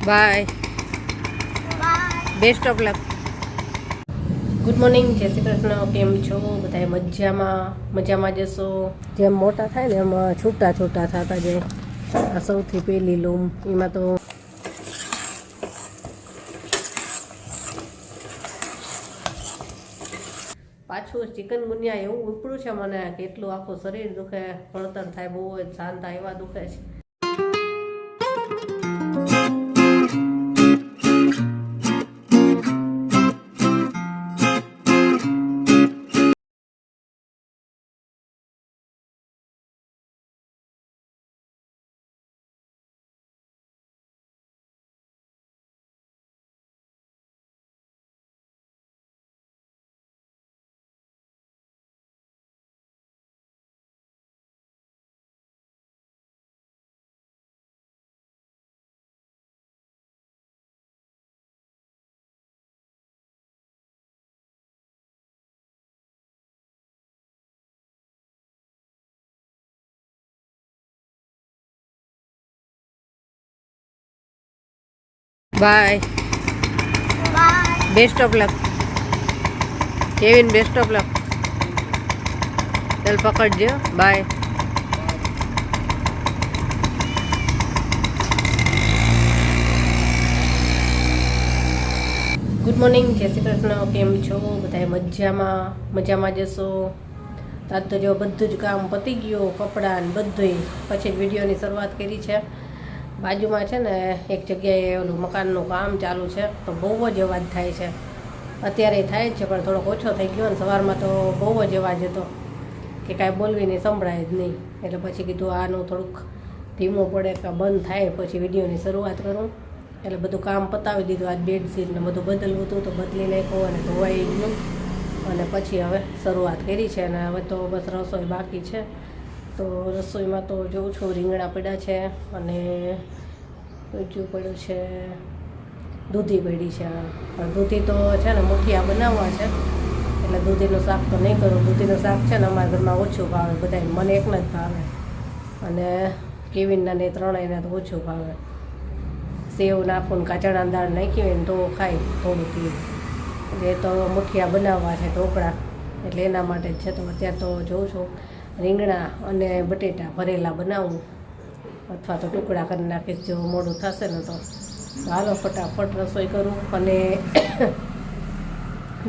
By. Best of luck. Good morning, જય શ્રી કૃષ્ણ. કેમ છો બધા? મજામાં જશો. જેમ મોટા થાય ને એમ છૂટા થતા જાય. આ સૌથી પહેલી લૂમ. એમાં તો પાછું ચિકનગુનિયા એવું ઉપડ્યું છે મને કે એટલું આખું શરીર દુખે, પડતર થાય, બહુ જ શાંતા એવા દુખે છે. Bye. Best of luck. Kevin, best of luck. ચાલ પકડજો. બાય. ગુડ મોર્નિંગ, જય શ્રી કૃષ્ણ. કેમ છો બધા? મજામાં જશો. આજ તો જો બધું જ કામ પતી ગયું, કપડાં ને બધું. પછી જ વિડીયોની શરૂઆત કરી છે. બાજુમાં છે ને એક જગ્યાએ ઓલું મકાનનું કામ ચાલુ છે, તો બહુ જ અવાજ થાય છે. અત્યારે થાય જ છે પણ થોડોક ઓછો થઈ ગયો ને. સવારમાં તો બહુ જ અવાજ હતો કે કાંઈ બોલવી નહીં, સંભળાય જ નહીં. એટલે પછી કીધું આનું થોડુંક ધીમું પડે કે બંધ થાય પછી વિડીયોની શરૂઆત કરું. એટલે બધું કામ પતાવી દીધું. આજ બેડશીટ ને બધું બદલવું હતું તો બદલી નાખ્યું અને ધોવાઈ ગયું. અને પછી હવે શરૂઆત કરી છે. અને હવે તો બસ રસોઈ બાકી છે. તો રસોઈમાં તો જોઉં છું રીંગણા પડ્યા છે અને બીજું પડ્યું છે દૂધી પડી છે. પણ દૂધી તો છે ને મુઠિયા બનાવવા છે, એટલે દૂધીનું શાક તો નહીં કરું. દૂધીનું શાક છે ને અમારા ઘરમાં ઓછું ભાવે બધાને, મને એકને જ ભાવે અને કેવિનના ને ત્રણેયને તો ઓછું ભાવે. સેવ નાખું ને કાચણા દાળ નાખી હોય ને તો ખાય થોડું પીવું. એટલે એ તો મુઠિયા બનાવવા છે, ઢોકળા, એટલે એના માટે જ છે. તો અત્યારે તો જોઉં છું રીંગણા અને બટેટા ભરેલા બનાવું અથવા તો ટુકડા કરી નાખીશ જો મોડું થશે ને તો. હાલો ફટાફટ રસોઈ કરું. અને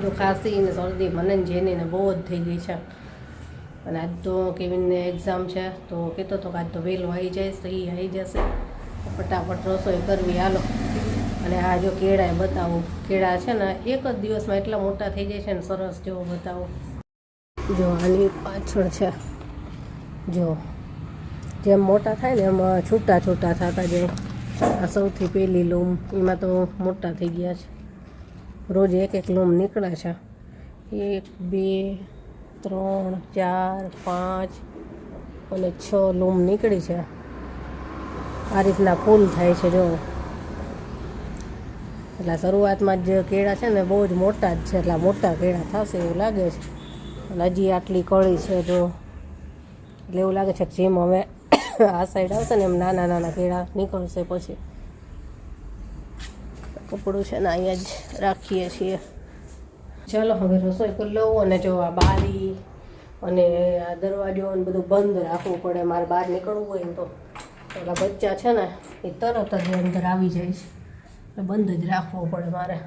જો ખાંસી ને શરદી મને જેની ને બહુ જ થઈ ગઈ છે. અને આજ તો કેવિનને એક્ઝામ છે, તો કહેતો હતો કે આજ તો વહેલો આવી જાય, સહી આવી જશે. ફટાફટ રસોઈ કરવી. હાલો. અને આ જો કેળાએ બતાવું, કેળા છે ને એક જ દિવસમાં એટલા મોટા થઈ જાય છે ને, સરસ. જેવો બતાવો, જો આની પાછળ છે. જો જેમ મોટા થાય ને એમ છૂટા થતા જાય. આ સૌથી પહેલી લૂમ. એમાં તો મોટા થઈ ગયા છે. રોજ એક લૂમ નીકળે છે. 1 2 3 4 5 અને 6 લૂમ નીકળી છે. આ રીતના ફૂલ થાય છે જો. એટલે શરૂઆતમાં જ કેળા છે ને બહુ જ મોટા જ છે, એટલે મોટા કેળા થશે એવું લાગે છે. અને હજી આટલી કળી છે જો. એટલે એવું લાગે છે કે જેમ હવે આ સાઈડ આવશે ને એમ નાના કેળા નીકળશે. પછી કપડું છે ને અહીંયા જ રાખીએ છીએ. ચાલો હવે રસોઈ કરી લઉં. અને જો આ બારી અને આ દરવાજો ને બધું બંધ રાખવું પડે મારે બહાર નીકળવું હોય ને તો. પેલા બચ્ચા છે ને એ તરત જ અંદર આવી જાય છે, એટલે બંધ જ રાખવો પડે મારે.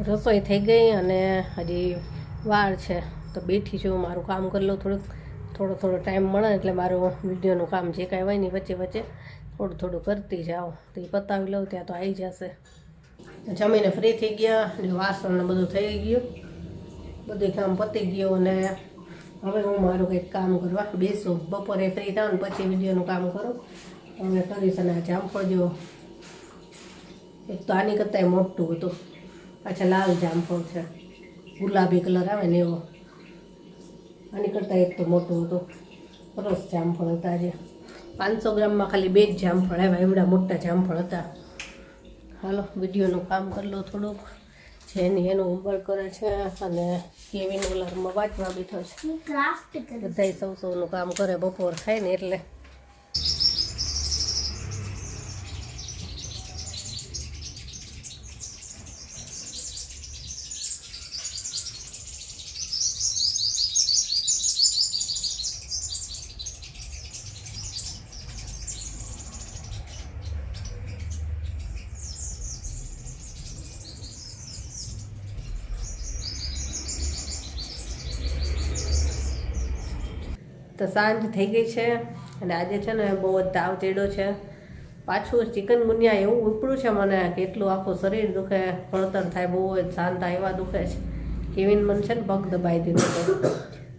રસોઈ થઈ ગઈ અને હજી વાર છે તો બેઠી છું. મારું કામ કરી લઉં થોડો ટાઈમ મળે એટલે મારું વિડીયોનું કામ જે કાંઈ હોય ને વચ્ચે વચ્ચે થોડું કરતી જાઓ તો એ પતાવી લઉં ત્યાં તો આવી જશે. જમીને ફ્રી થઈ ગયા અને વાસણ બધું થઈ ગયું, બધું કામ પતી ગયું અને હવે હું મારું કંઈક કામ કરવા બેસું. બપોરે ફ્રી થાવ ને પછી વિડીયોનું કામ કરું. હવે કરીશ. અને જામફળ જો એક તો આની કરતાં મોટું હતું, પાછા લાલ જામફળ છે, ગુલાબી કલર આવે ને એવો. આની કરતાં એક તો મોટું હતું. સરસ જામફળ હતા. જે 500 ગ્રામમાં ખાલી 2 જ જામફળ આવ્યા, એવડા મોટા જામફળ હતા. હાલો વિડીયોનું કામ કરી લો થોડુંક. જેની એનું હોમવર્ક કરે છે અને કેવીન ઓલારમાં વાંચવા બેઠો છે. બધાય સૌનું કામ કરે બપોર થાય ને એટલે. તો સાંજ થઈ ગઈ છે અને આજે છે ને બહુ જ તાવ ચડ્યો છે. પાછું ચિકનગુનિયા એવું ઉપડ્યું છે મને કે એટલું આખું શરીર દુખે, પડતર થાય, બહુ જ શાંતા એવા દુખે છે. કેવીન મને છે ને પગ દબાવી દીધો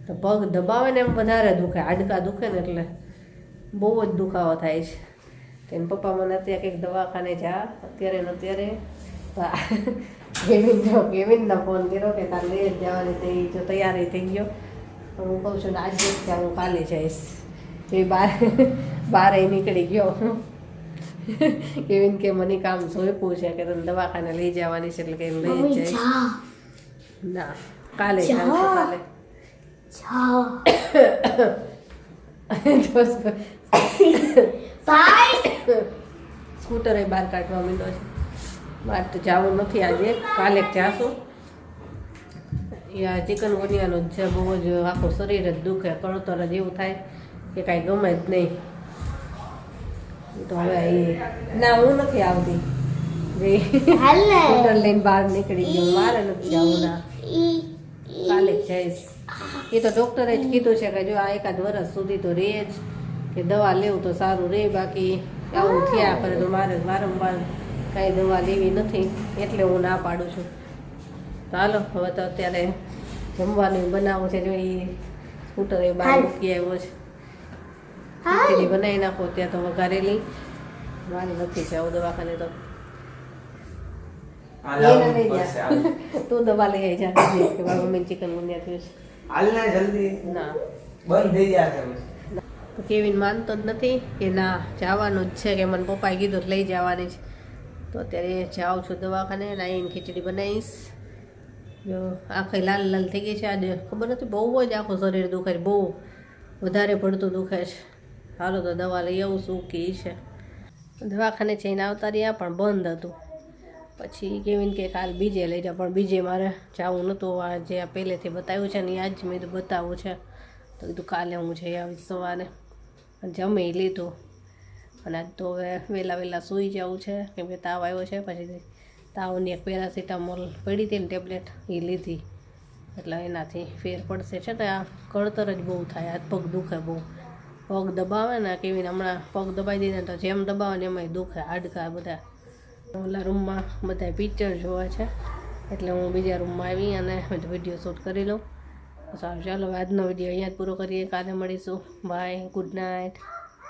તો પગ દબાવે ને એમ વધારે દુખે, હાડકા દુખે ને એટલે બહુ જ દુખાવો થાય છે. તેને પપ્પા મને અત્યારે કંઈક દવાખાને જા અત્યારે ને અત્યારે. કેવીનના ફોન કર્યો કે તારે લઈ જ જવાની થઈ, જો તૈયારી થઈ ગયો. હું કહું છું ને આજે ત્યાં હું કાલે જઈશ. એ બારે નીકળી ગયો. કેવીન કે મને કામ સોંપ્યું છે કે તને દવાખાને લઈ જવાની છે એટલે કે લઈ જ જઈશ. ના કાલે જાઉં છું, કાલે સ્કૂટર એ બહાર કાઢવા માંડ્યો છે. બહાર તો જવું નથી આજે, કાલે જાશું. યા ચિકનગુનિયાનું જ છે, બહુ જ આખું શરીર જ દુખે, કળતર જ એવું થાય કે કાંઈ ગમે જ નહીં. તો હવે એ ના હું નથી આવતી, સ્કૂટર લઈને બહાર નીકળી ગયો. મારે નથી જવું, ના કાલે જ જઈશ. એ તો ડૉક્ટરે જ કીધું છે કે જો આ 1 વર્ષ સુધી તો રહે જ, કે દવા લેવું તો સારું રહે, બાકી આવું થયા કરે તો મારે વારંવાર કાંઈ દવા લેવી નથી, એટલે હું ના પાડું છું. ચાલો હવે તો અત્યારે જમવાનું બનાવવું છે. જો એ સ્કૂટર એ બહાર મૂકી આવ્યો છે, ખીચડી બનાવી નાખો ત્યાં તો વઘારેલી. મારે નથી જવું દવાખાને તો તું દવા લઈ આવી જા કે મારા મમ્મી ચિકનગુનિયા થયું છે. ના બંધ થઈ જાય તો કેવીન માનતો જ નથી કે ના જવાનું જ છે, કે મને પપ્પાએ કીધું લઈ જવાની છે. તો અત્યારે જાઉં છું દવાખાને, આવીને ખીચડી બનાવીશ. જો આખી લાલ થઈ ગઈ છે આજે, ખબર નથી, બહુ જ આખું શરીર દુખે છે, બહુ વધારે પડતું દુખે છે. હાલો તો દવા લઈ આવું શું કે છે. દવાખાને જઈને આવતા રહ્યા પણ બંધ હતું. પછી કેવીન કે કાલ બીજે લઈ જાઓ, પણ બીજે મારે જવું નહોતું. આ જે પહેલેથી બતાવ્યું છે ને એ આજ મેં બતાવવું છે, તો કીધું કાલે હું જઈ આવીશ સવારે. જમી લીધું અને આજ તો હવે વહેલા સૂઈ જવું છે, કેમ કે તાવ આવ્યો છે. પછી તાવની એક પેરાસિટામોલ પડી હતી ને ટેબ્લેટ, એ લીધી એટલે એનાથી ફેર પડશે. છે ને આ કળતર જ બહુ થાય, હાથ પગ દુખે બહુ. પગ દબાવે ને કેવીને હમણાં પગ દબાવી દીધા તો જેમ દબાવે ને એમાંય દુખે, હાડકા બધા. ઓલા રૂમમાં બધા પિક્ચર જોવા છે એટલે હું બીજા રૂમમાં આવી અને વિડીયો શૂટ કરી લઉં. સારું ચાલો આજનો વિડીયો અહીંયા જ પૂરો કરીએ. કાલે મળીશું. Bye, good night.